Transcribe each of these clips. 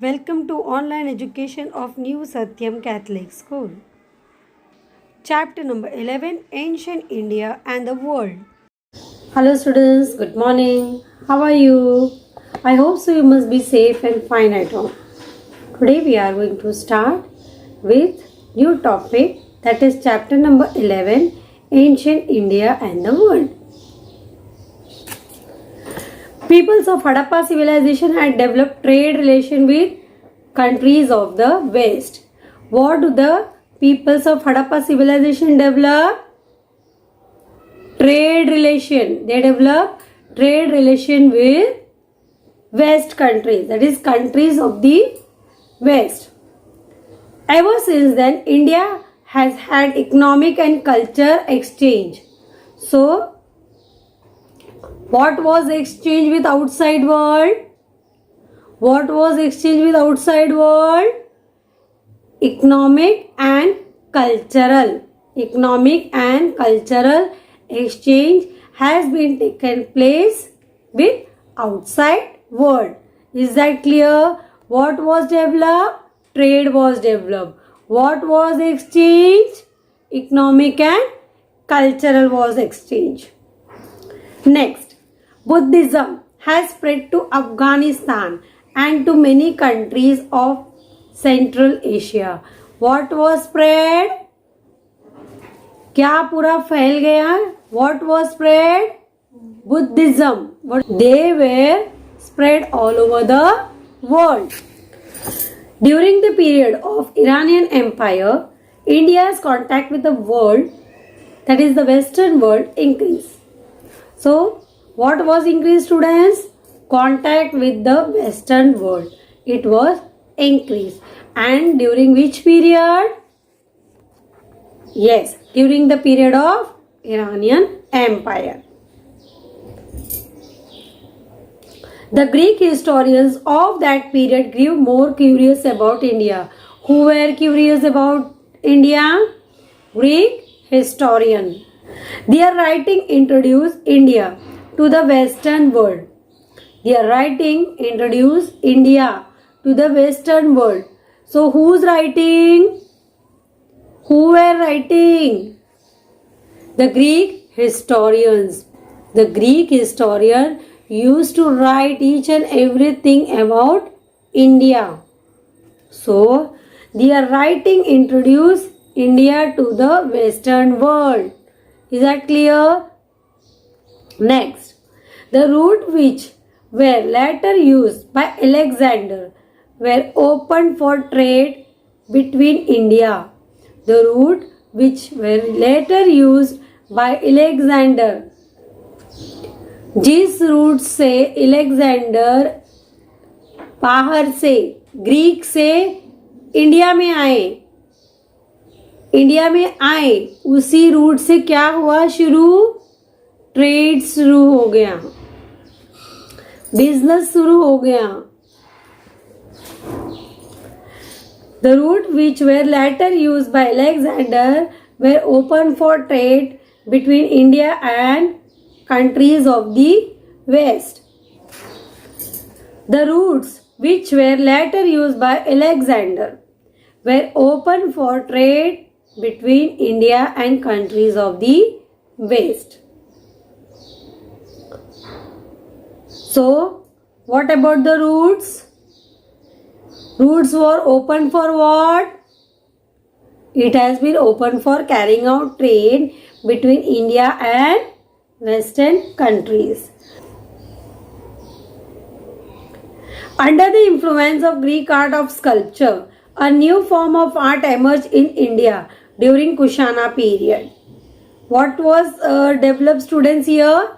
Welcome to online education of New Satyam Catholic School. Chapter number 11, Ancient India and the World. Hello students, good morning. How are you? I hope so you must be safe and fine at home. Today we are going to start with new topic, that is chapter number 11, Ancient India and the World. Peoples of Harappa civilization had developed trade relation with countries of the West. What do the peoples of Harappa civilization develop? Trade relation. They develop trade relation with West countries, that is countries of the West. Ever since then, India has had economic and culture exchange. So, what was exchange with outside world? What was exchange with outside world? Economic and cultural. Economic and cultural exchange has been taken place with outside world. Is that clear? What was developed? Trade was developed. What was exchanged? Economic and cultural was exchanged. Next, Buddhism has spread to Afghanistan and to many countries of Central Asia. What was spread? क्या पूरा फैल गया? What was spread? Buddhism. They were spread all over the world. During the period of Iranian Empire, India's contact with the world, that is the Western world, increased. So, what was increased, students? Contact with the Western world. It was increased. And during which period? Yes, during the period of Iranian Empire. The Greek historians of that period grew more curious about India. Who were curious about India? Greek historian. Their writing introduced India to the Western world. Their writing introduced India to the Western world. So who's writing? Who were writing? The Greek historians. The Greek historian used to write each and everything about India. So their writing introduced India to the Western world. Is that clear? Next, the route which were later used by Alexander were opened for trade between India. The route which were later used by Alexander. जिस root से Alexander बाहर से Greek से India में आए उसी root से क्या हुआ शुरू? ट्रेड शुरू हो गया, बिजनेस शुरू हो गया. The route which were later used by Alexander were open for trade between India and countries of the West. The routes which were later used by Alexander were open for trade between India and countries of the West. So, what about the routes? Routes were open for what? It has been open for carrying out trade between India and Western countries. Under the influence of Greek art of sculpture, a new form of art emerged in India during Kushana period. What was developed, students, here?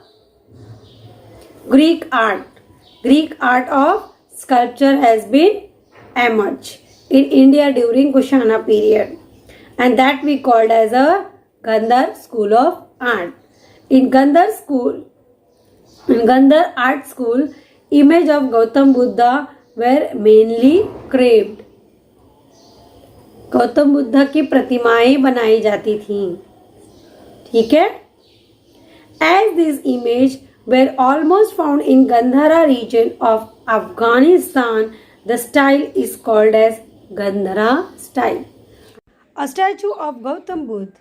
Greek art. Greek art of sculpture has been emerged in India during Kushana period, and that we called as a Gandhar school of art. In Gandhar art school, image of Gautam Buddha were mainly carved. Gautam Buddha की प्रतिमाएं बनाई जाती थीं. ठीक है? As these images were almost found in Gandhara region of Afghanistan, The style is called as Gandhara style. A statue of Gautam Buddha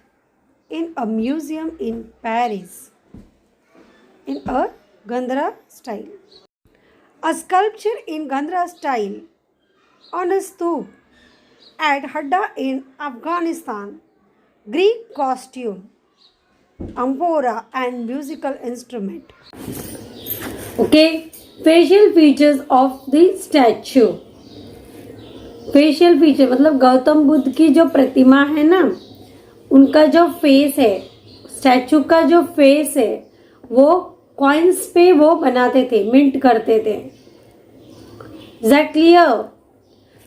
in a museum in Paris in a Gandhara style. A sculpture in Gandhara style on a stoop at Hadda in Afghanistan. Greek costume, amphora and musical instrument. Okay, facial features of the statue. Facial feature मतलब गौतम बुद्ध की जो प्रतिमा है ना, उनका जो face है, statue का जो फेस है, वो कॉइन्स पे वो बनाते थे, मिंट करते थे. Is that clear?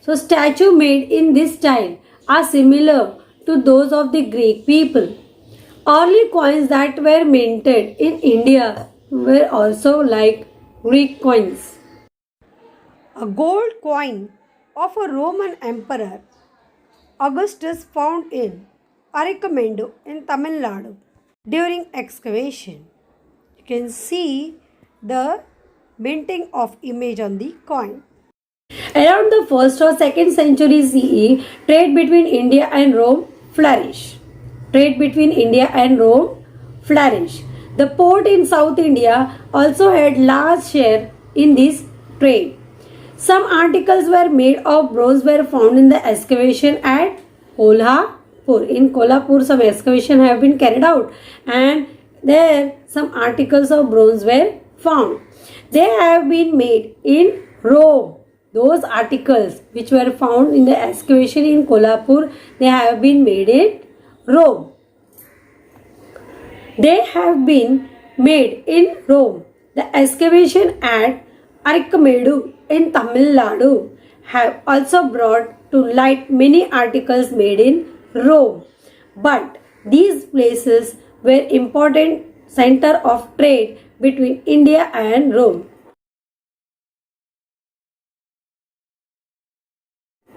So statue made in this style are similar to those of the Greek people. Early coins that were minted in India were also like Greek coins. A gold coin of a Roman emperor Augustus found in Aricamendo in Tamil Nadu during excavation. You can see the minting of image on the coin. Around the 1st or 2nd century CE, trade between India and Rome flourished. Trade between India and Rome flourished. The port in South India also had large share in this trade. Some articles were made of bronze were found in the excavation at Kolhapur. In Kolhapur, some excavation have been carried out, and there some articles of bronze were found. They have been made in Rome. Those articles which were found in the excavation in Kolhapur, they have been made in Rome. They have been made in Rome. The excavation at Arikamedu in Tamil Nadu have also brought to light many articles made in Rome. But these places were important center of trade between India and Rome.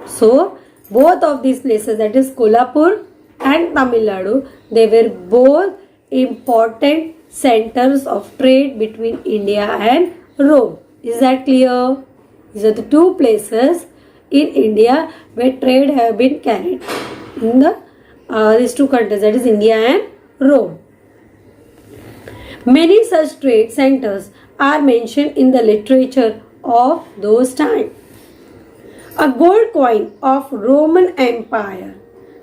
So, both of these places, that is Kolhapur and Tamil Nadu, they were both important centers of trade between India and Rome. Is that clear? These are the two places in India where trade have been carried in the these two countries, that is India and Rome. Many such trade centers are mentioned in the literature of those times. A gold coin of Roman Empire,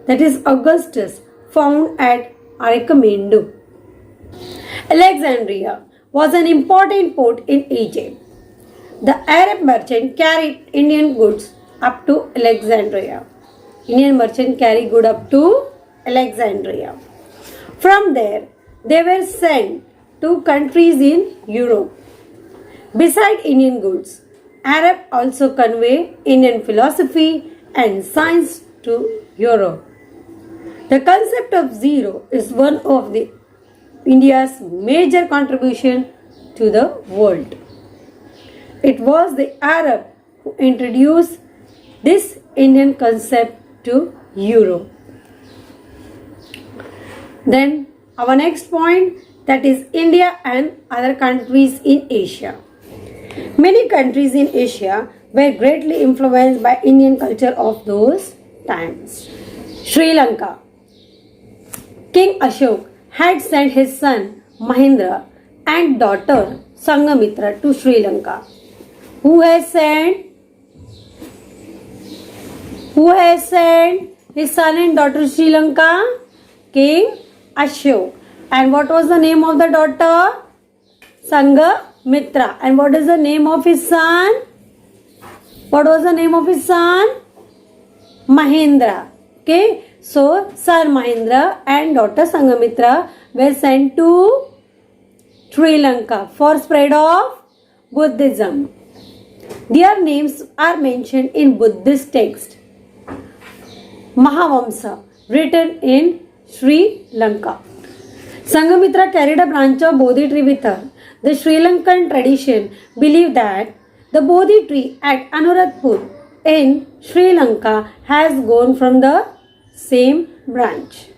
that is Augustus, found at Aricamendo. Alexandria was an important port in Egypt. The Arab merchant carried Indian goods up to Alexandria. Indian merchant carried goods up to Alexandria. From there, they were sent to countries in Europe. Beside Indian goods, Arab also convey Indian philosophy and science to Europe. The concept of zero is one of the India's major contribution to the world. It was the Arab who introduced this Indian concept to Europe. Then our next point, that is India and other countries in Asia. Many countries in Asia were greatly influenced by Indian culture of those times. Sri Lanka. King Ashok had sent his son Mahendra and daughter Sangamitra to Sri Lanka. Who has sent his son and daughter to Sri Lanka? King Ashok. And what was the name of the daughter? Sangamitra. And what is the name of his son? What was the name of his son? Mahendra. Okay. So, son Mahendra and daughter Sangamitra were sent to Sri Lanka for spread of Buddhism. Their names are mentioned in Buddhist text Mahavamsa, written in Sri Lanka. Sangamitra carried a branch of Bodhi tree with her. The Sri Lankan tradition believed that the Bodhi tree at Anuradhapur in Sri Lanka has grown from the same branch.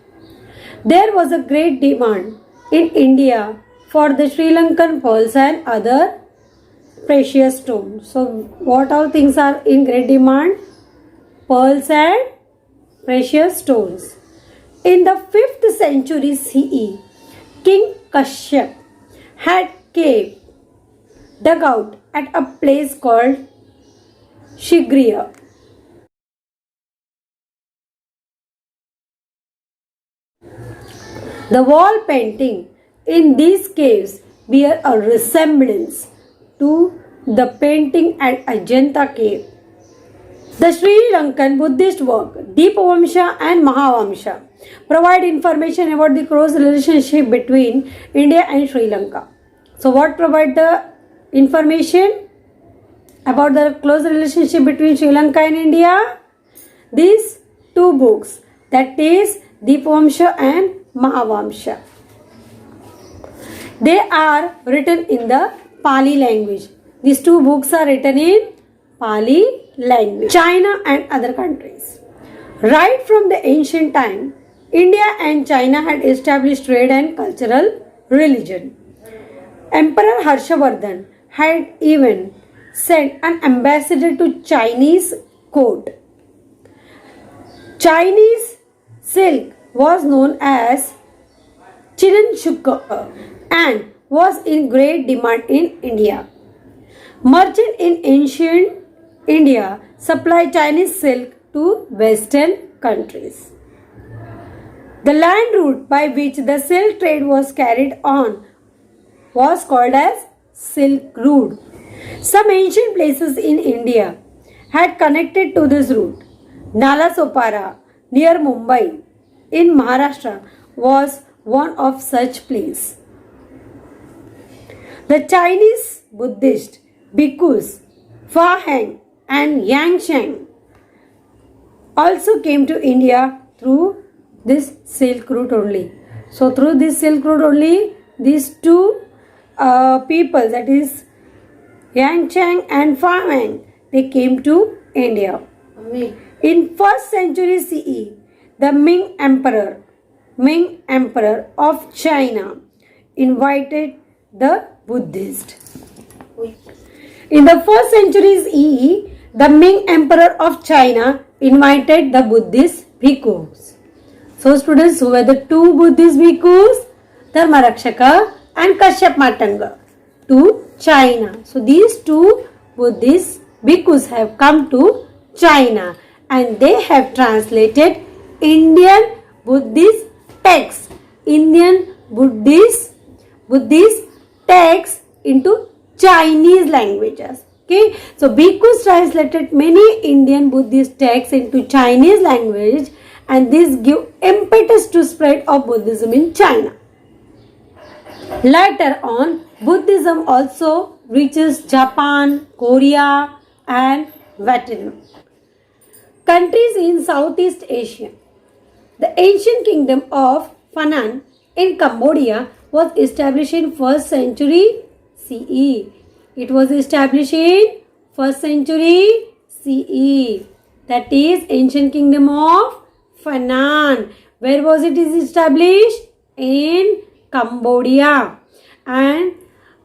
There was a great demand in India for the Sri Lankan pearls and other precious stones. So what all things are in great demand? Pearls and precious stones. In the 5th century CE, King Kashyap had cave dug out at a place called Shigriya. The wall painting in these caves bear a resemblance to the painting at Ajanta cave. The Sri Lankan Buddhist work Deepavamsha and Mahavamsha provide information about the close relationship between India and Sri Lanka. So what provide the information about the close relationship between Sri Lanka and India? These two books, that is Deepavamsha and Mahavamsha. They are written in the Pali language. These two books are written in Pali language. China and other countries. Right from the ancient time, India and China had established trade and cultural religion. Emperor Harshavardhan had even sent an ambassador to Chinese court. Chinese silk was known as Chinanshuka and was in great demand in India. Merchants in ancient India supplied Chinese silk to Western countries. The land route by which the silk trade was carried on was called as Silk Route. Some ancient places in India had connected to this route. Nalasopara near Mumbai in Maharashtra was one of such places. The Chinese Buddhist bhikkhus Fa Heng and Yang Sheng also came to India through this Silk Route only. So through this Silk Route only, these two people, that is Yang Chang and Fa Heng, they came to India. In 1st century CE, the Ming Emperor of China invited the Buddhists. In the 1st century CE, the Ming Emperor of China invited the Buddhist bhikkhus. So students, who were the two Buddhist bhikkhus? Dharmarakshaka and Kashyap Martanga to China. So these two Buddhist bhikkhus have come to China and they have translated Indian Buddhist texts. Indian Buddhist texts into Chinese languages. Okay, so bhikkhus translated many Indian Buddhist texts into Chinese language, and this give impetus to spread of Buddhism in China. Later on, Buddhism also reaches Japan, Korea and Vietnam. Countries in Southeast Asia. The ancient kingdom of Phanan in Cambodia was established in 1st century CE. It was established in 1st century CE. That is ancient kingdom of Phanan. Where was it established? In Cambodia. And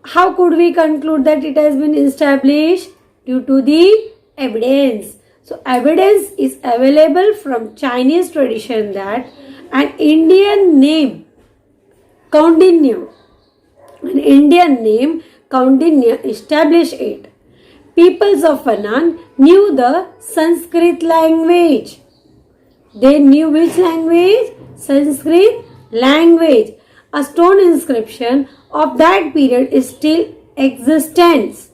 how could we conclude that it has been established? Due to the evidence. So evidence is available from Chinese tradition that an Indian name Kaundinya established it. Peoples of Phanan knew the Sanskrit language. They knew which language? Sanskrit language. A stone inscription of that period is still existent.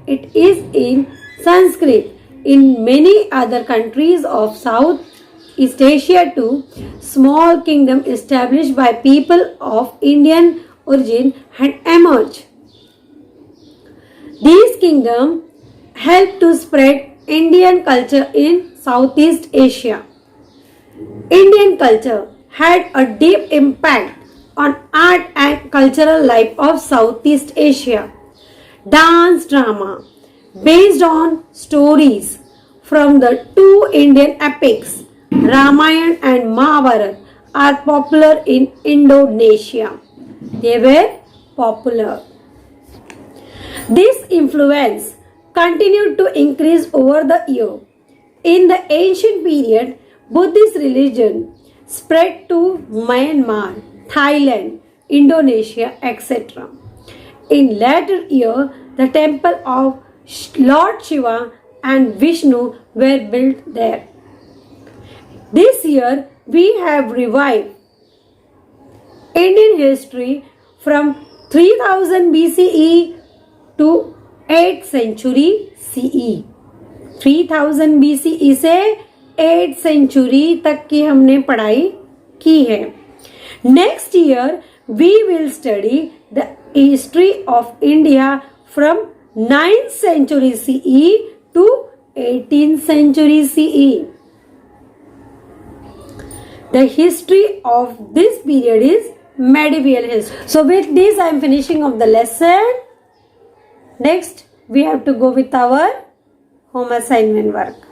It is in Sanskrit. In many other countries of Southeast Asia too, small kingdom established by people of Indian origin had emerged. These kingdoms helped to spread Indian culture in Southeast Asia. Indian culture had a deep impact on art and cultural life of Southeast Asia. Dance drama based on stories from the two Indian epics Ramayana and Mahabharata are popular in Indonesia. They were popular. This influence continued to increase over the year. In the ancient period, Buddhist religion spread to Myanmar, Thailand, Indonesia, etc. In later years, the temple of Lord Shiva and Vishnu were built there. This year, we have revived Indian history from 3000 BCE to 8th century CE. 3000 BCE से 8th century तक की हमने पढ़ाई की है. Next year, we will study the history of India from 9th century CE to 18th century CE. The history of this period is medieval history. So with this I am finishing of the lesson. Next we have to go with our home assignment work.